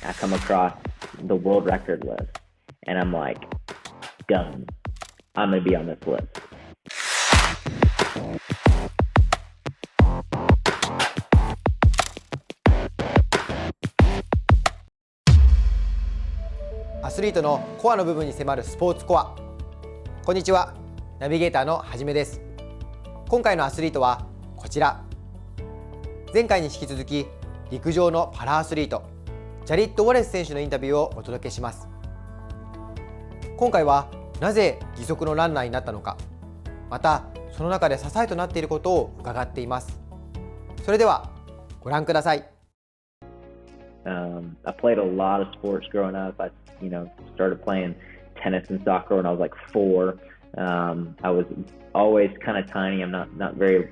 I come across the world record list, and I'm like, done. I'm going to be on this list. アスリートのコアの部分に迫るスポーツコア。こんにちは、ナビゲーターのはじめです。今回のアスリートはこちら。前回に引き続き陸上のパラアスリートジャリッド・ウォレス選手のインタビューをお届けします。今回はなぜ義足のランナーになったのか、またその中で支えとなっていることを伺っています。それではご覧ください。I played a lot of sports growing up. I started playing tennis and soccer when I was like 4. I was always kind of tiny. I'm not very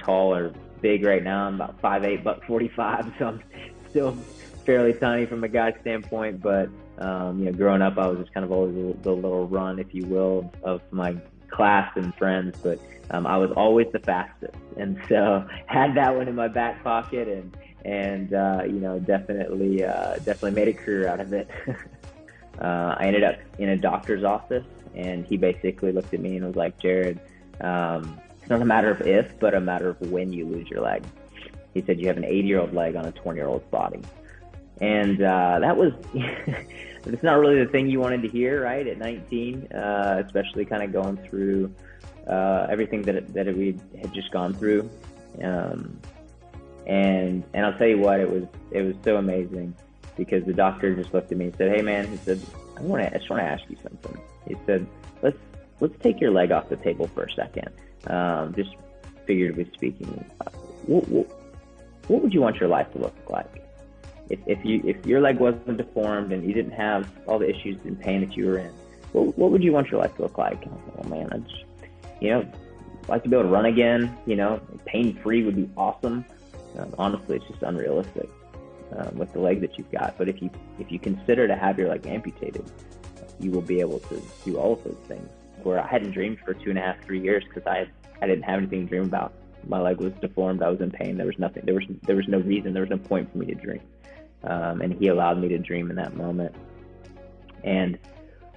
tall or big right now. I'm about 5'8", but 45, so I'm still fairly tiny from a guy's standpoint. But growing up, I was just kind of always the little run, if you will, of my class and friends. But I was always the fastest, and so had that one in my back pocket, and definitely made a career out of it. I ended up in a doctor's office, and he basically looked at me and was like, Jared, it's not a matter of if, but a matter of when you lose your leg. He said, you have an 80-year-old leg on a 20-year-old's body. And that was, it's not really the thing you wanted to hear, right, at 19, especially kind of going through everything that we had just gone through. And I'll tell you what, it was so amazing, because the doctor just looked at me and said, hey man, he said, I just want to ask you something. He said, let's take your leg off the table for a second. Just figuratively speaking, what would you want your life to look like? If your leg wasn't deformed and you didn't have all the issues and pain that you were in, what would you want your life to look like? And I was like, oh man, I just, like to be able to run again, pain-free would be awesome. Honestly, it's just unrealistic with the leg that you've got. But if you consider to have your leg amputated, you will be able to do all of those things. Where I hadn't dreamed for 2.5, 3 years, because I didn't have anything to dream about. My leg was deformed. I was in pain. There was nothing. There was no reason. There was no point for me to dream. And he allowed me to dream in that moment. And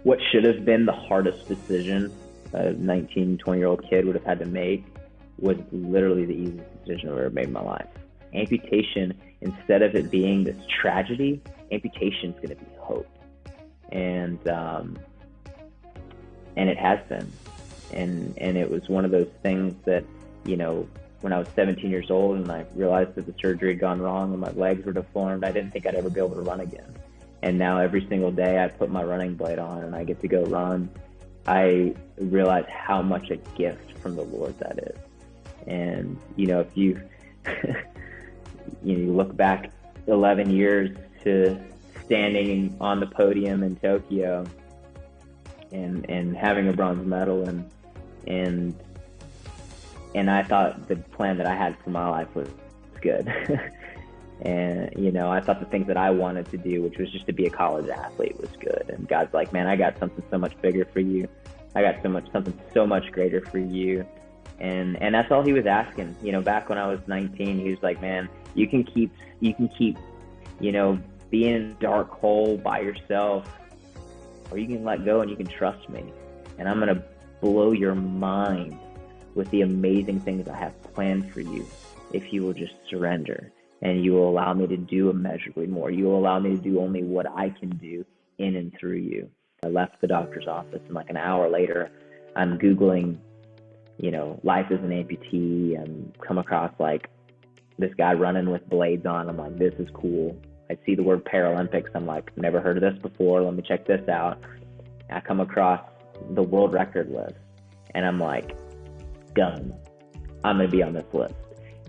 what should have been the hardest decision a 19, 20-year-old kid would have had to make was literally the easiest decision I've ever made in my life. Amputation, instead of it being this tragedy, amputation is going to be hope. And it has been. And it was one of those things that, when I was 17 years old and I realized that the surgery had gone wrong and my legs were deformed, I didn't think I'd ever be able to run again. And now every single day I put my running blade on and I get to go run. I realize how much a gift from the Lord that is. And, if you you look back 11 years to standing on the podium in Tokyo and having a bronze medal, and I thought the plan that I had for my life was good. And, I thought the things that I wanted to do, which was just to be a college athlete, was good. And God's like, man, I got something so much bigger for you. I got something so much greater for you. And that's all he was asking. Back when I was 19, he was like, man, you can keep, being in a dark hole by yourself, or you can let go and you can trust me. And I'm going to blow your mind with the amazing things I have planned for you if you will just surrender. And you will allow me to do immeasurably more. You will allow me to do only what I can do in and through you. I left the doctor's office, and like an hour later, I'm Googling, life as an amputee, and come across like this guy running with blades on. I'm like, this is cool. I see the word Paralympics. I'm like, never heard of this before. Let me check this out. I come across the world record list, and I'm like, done. I'm going to be on this list.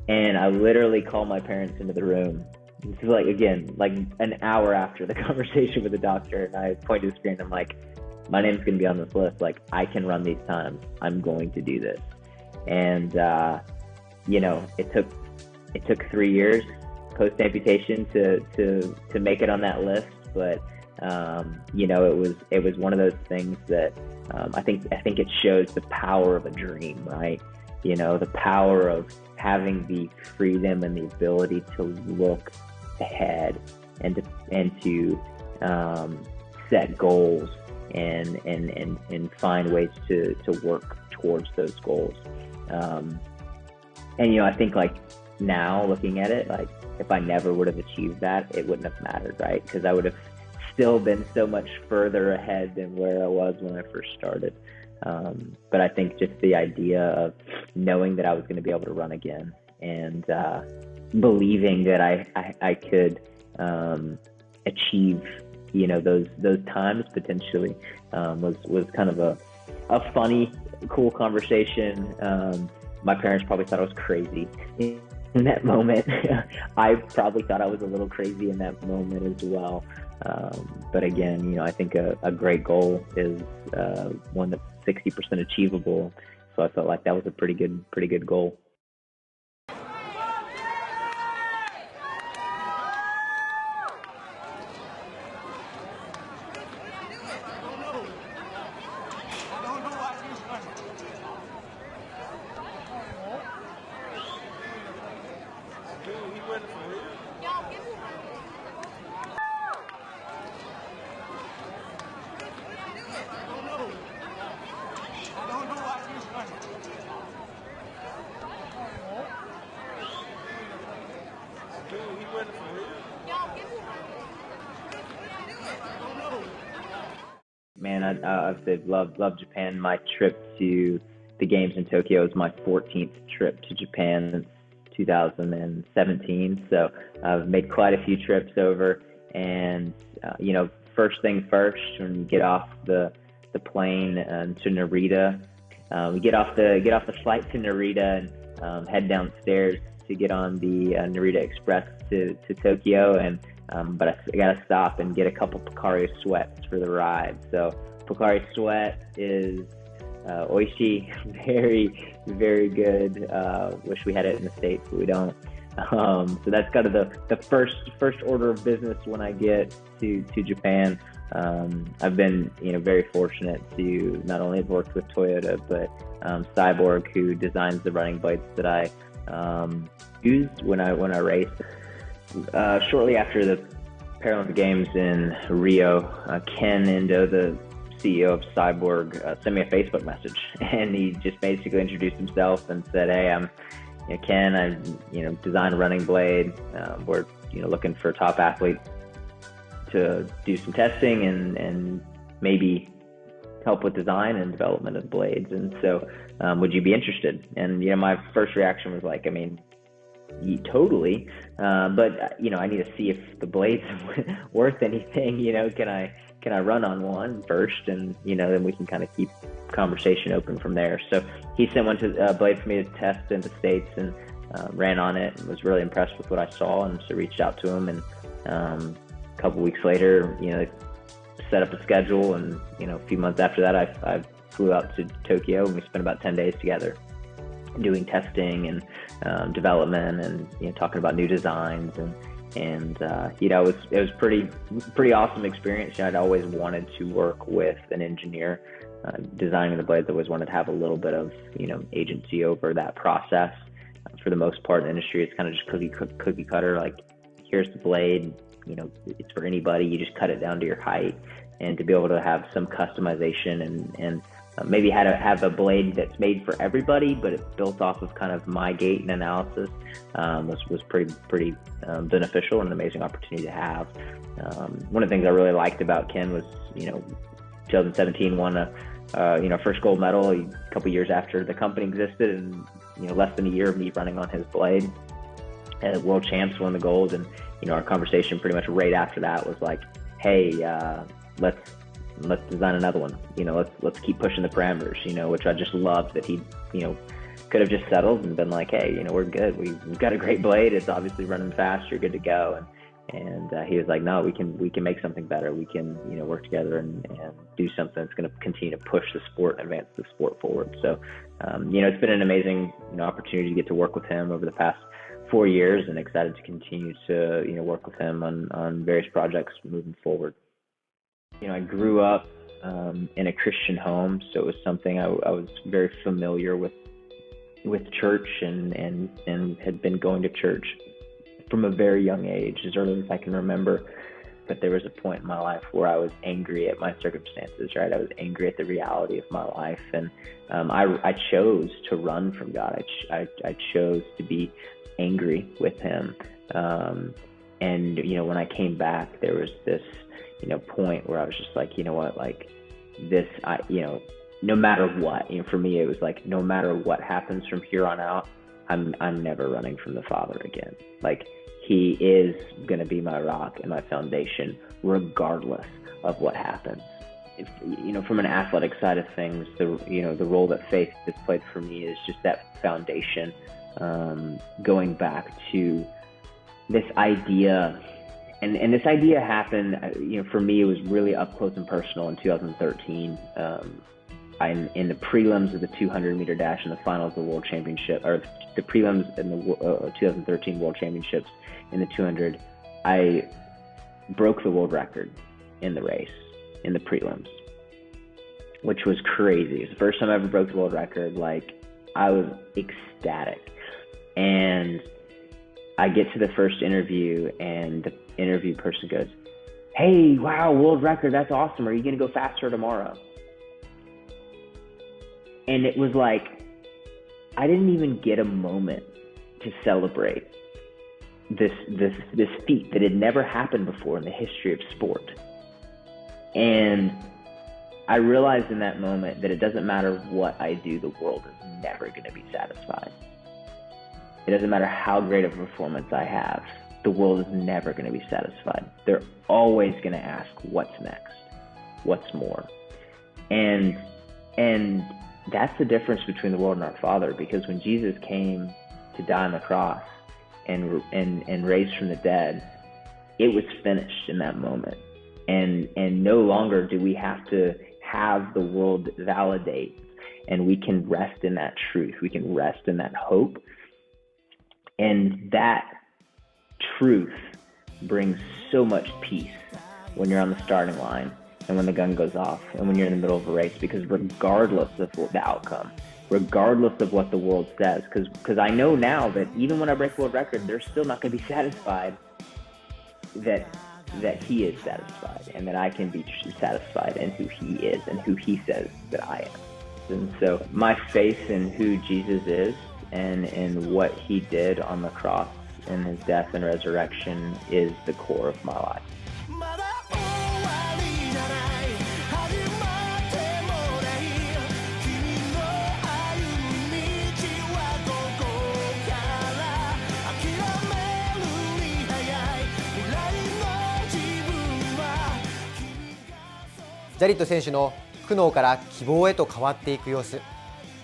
And I literally called my parents into the room. This is like an hour after the conversation with the doctor, and I point to the screen. I'm like, my name's going to be on this list. Like, I can run these times. I'm going to do this. And, it took 3 years post amputation to make it on that list. But, it was one of those things that, I think it shows the power of a dream, right? The power of having the freedom and the ability to look ahead to set goals and find ways to work towards those goals. And I think like now looking at it, like if I never would have achieved that, it wouldn't have mattered, right? Because I would have still been so much further ahead than where I was when I first started. But I think just the idea of knowing that I was going to be able to run again and believing that I could achieve, those times potentially was kind of a funny, cool conversation. My parents probably thought I was crazy in that moment. I probably thought I was a little crazy in that moment as well. But again, I think a great goal is one that's 60% achievable. So I felt like that was a pretty good goal. Man, I've loved Japan. My trip to the games in Tokyo is my 14th trip to Japan since 2017. So I've made quite a few trips over. And first thing first, when you get off the plane to Narita, we get off the flight to Narita and head downstairs to get on the Narita Express to Tokyo. And but I gotta stop and get a couple Pocari Sweats for the ride. So Pocari Sweat is oishi, very, very good. Wish we had it in the States, but we don't. So that's kind of the first order of business when I get to Japan. I've been very fortunate to not only have worked with Toyota, but Cyborg, who designs the running blades that I use when I race. Shortly after the Paralympic Games in Rio, Ken Endo, the CEO of Cyborg, sent me a Facebook message, and he just basically introduced himself and said, "Hey, I'm Ken. I designed a running blade. We're looking for a top athlete to do some testing and maybe help with design and development of blades. And so, would you be interested?" And my first reaction was like, totally, but I need to see if the blade's worth anything. Can I run on one first, and then we can kind of keep conversation open from there. So he sent one blade for me to test in the States, and ran on it and was really impressed with what I saw, and so reached out to him. And a couple weeks later, set up a schedule, and a few months after that, I flew out to Tokyo, and we spent about 10 days together doing testing and development, and talking about new designs, and it was pretty awesome experience. I'd always wanted to work with an engineer designing the blades. I always wanted to have a little bit of agency over that process. For the most part in the industry, it's kind of just cookie cutter, like, here's the blade, it's for anybody, you just cut it down to your height. And to be able to have some customization and maybe have a blade that's made for everybody, but it's built off of kind of my gait and analysis, was pretty beneficial and an amazing opportunity to have. One of the things I really liked about Ken was, 2017 won a first gold medal a couple years after the company existed, and less than a year of me running on his blade. And world champs won the gold, and our conversation pretty much right after that was like, hey, let's design another one. Let's keep pushing the parameters. Which I just loved that he could have just settled and been like, hey, we're good. We've got a great blade. It's obviously running fast. You're good to go. And he was like, no, we can make something better. We can work together and do something that's going to continue to push the sport and advance the sport forward. So it's been an amazing opportunity to get to work with him over the past 4 years, and excited to continue to work with him on various projects moving forward. I grew up in a Christian home, so it was something I was very familiar with church, and had been going to church from a very young age, as early as I can remember. But there was a point in my life where I was angry at my circumstances, right? I was angry at the reality of my life. And I chose to run from God. I chose to be angry with him. And, when I came back, there was this, point where I was just like, you know what, like this, no matter what, for me, it was like, no matter what happens from here on out, I'm never running from the Father again. Like, he is going to be my rock and my foundation, regardless of what happens. If, from an athletic side of things, the role that faith has played for me is just that foundation, going back to this idea. And this idea happened, for me, it was really up close and personal in 2013. I'm in the prelims of the 200-meter dash and the finals of the World Championship, or the prelims in the 2013 World Championships in the 200. I broke the world record in the race, in the prelims, which was crazy. It was the first time I ever broke the world record. Like, I was ecstatic. And I get to the first interview, and the interview person goes, "Hey, wow, world record, that's awesome. Are you going to go faster tomorrow?" And it was like, I didn't even get a moment to celebrate this feat that had never happened before in the history of sport. And I realized in that moment that it doesn't matter what I do, the world is never going to be satisfied. It doesn't matter how great of a performance I have, the world is never going to be satisfied. They're always going to ask, what's next? What's more? And that's the difference between the world and our Father, because when Jesus came to die on the cross and raised from the dead, it was finished in that moment. And no longer do we have to have the world validate, and we can rest in that truth. We can rest in that hope. And that truth brings so much peace when you're on the starting line and when the gun goes off and when you're in the middle of a race, because regardless of the outcome, regardless of what the world says, because I know now that even when I break the world record, they're still not going to be satisfied that he is satisfied, and that I can be satisfied in who he is and who he says that I am. And so my faith in who Jesus is and in what he did on the cross in his death and resurrection is the core of my life.ジャリッド選手の苦悩から希望へと変わっていく様子、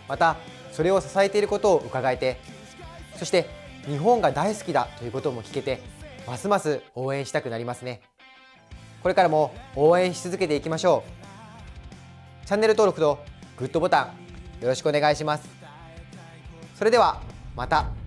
またそれを支えていることを伺えて、そして日本が大好きだということも聞けて、ますます応援したくなりますね。これからも応援し続けていきましょう。チャンネル登録とグッドボタンよろしくお願いします。それではまた。